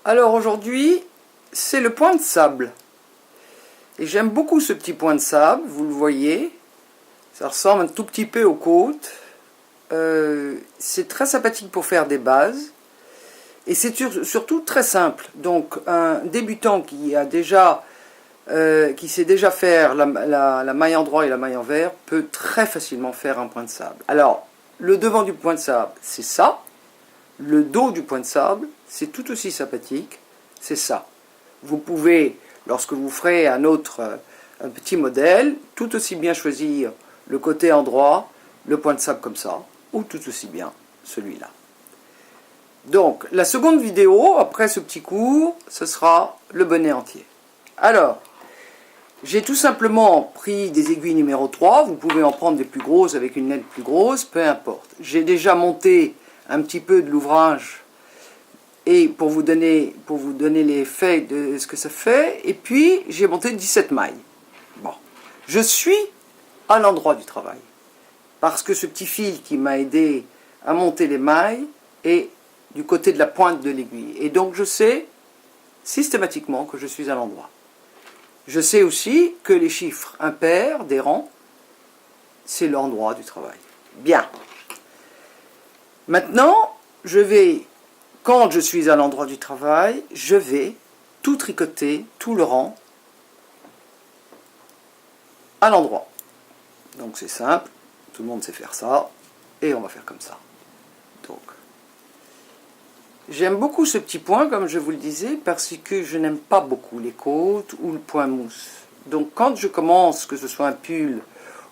Alors aujourd'hui, c'est le point de sable. Et j'aime beaucoup ce petit point de sable, vous le voyez. Ça ressemble un tout petit peu aux côtes. C'est très sympathique pour faire des bases. Et c'est surtout très simple. Donc un débutant qui sait déjà faire la maille endroit et la maille envers peut très facilement faire un point de sable. Alors, le devant du point de sable, c'est ça. Le dos du point de sable, c'est tout aussi sympathique, c'est ça. Vous pouvez, lorsque vous ferez un petit modèle, tout aussi bien choisir le côté endroit, le point de sable comme ça, ou tout aussi bien celui-là. Donc, la seconde vidéo, après ce petit cours, ce sera le bonnet entier. Alors, j'ai tout simplement pris des aiguilles numéro 3, vous pouvez en prendre des plus grosses avec une aile plus grosse, peu importe. J'ai déjà monté un petit peu de l'ouvrage et pour vous donner l'effet de ce que ça fait, et puis j'ai monté 17 mailles. Bon, je suis à l'endroit du travail, parce que ce petit fil qui m'a aidé à monter les mailles est du côté de la pointe de l'aiguille, et donc je sais systématiquement que je suis à l'endroit. Je sais aussi que les chiffres impairs des rangs, c'est l'endroit du travail. Bien. Maintenant, quand je suis à l'endroit du travail, je vais tout tricoter, tout le rang, à l'endroit. Donc c'est simple, tout le monde sait faire ça, et on va faire comme ça. Donc, j'aime beaucoup ce petit point, comme je vous le disais, parce que je n'aime pas beaucoup les côtes ou le point mousse. Donc quand je commence, que ce soit un pull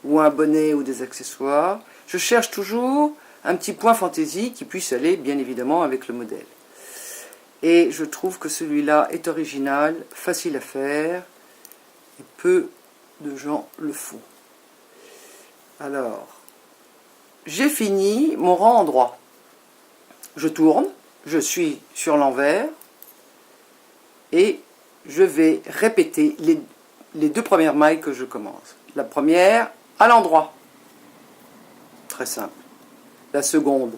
ou un bonnet ou des accessoires, je cherche toujours un petit point fantaisie qui puisse aller bien évidemment avec le modèle. Et je trouve que celui-là est original, facile à faire, et peu de gens le font. Alors, j'ai fini mon rang endroit. Je tourne, je suis sur l'envers, et je vais répéter les deux premières mailles que je commence. La première, à l'endroit. Très simple. La seconde,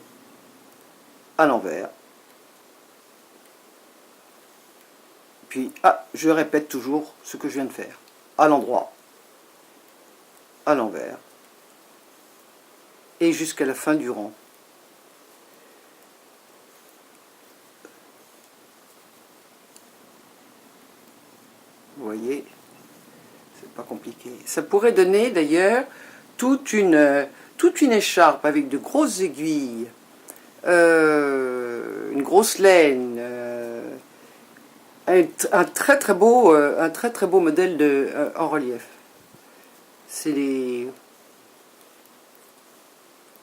à l'envers. Puis, je répète toujours ce que je viens de faire. À l'endroit, à l'envers, et jusqu'à la fin du rang. Vous voyez, c'est pas compliqué. Ça pourrait donner d'ailleurs toute une écharpe avec de grosses aiguilles, une grosse laine, un très très beau modèle en relief. C'est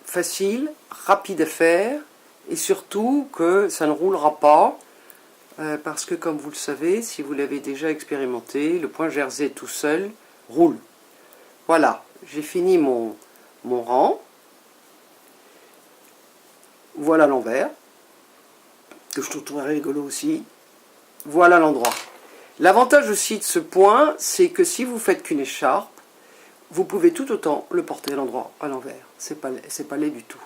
facile, rapide à faire, et surtout que ça ne roulera pas, parce que comme vous le savez, si vous l'avez déjà expérimenté, le point jersey tout seul roule. Voilà, j'ai fini mon rang. Voilà l'envers, que je trouve rigolo aussi. Voilà l'endroit. L'avantage aussi de ce point, c'est que si vous faites qu'une écharpe, vous pouvez tout autant le porter à l'endroit, à l'envers. C'est pas laid du tout.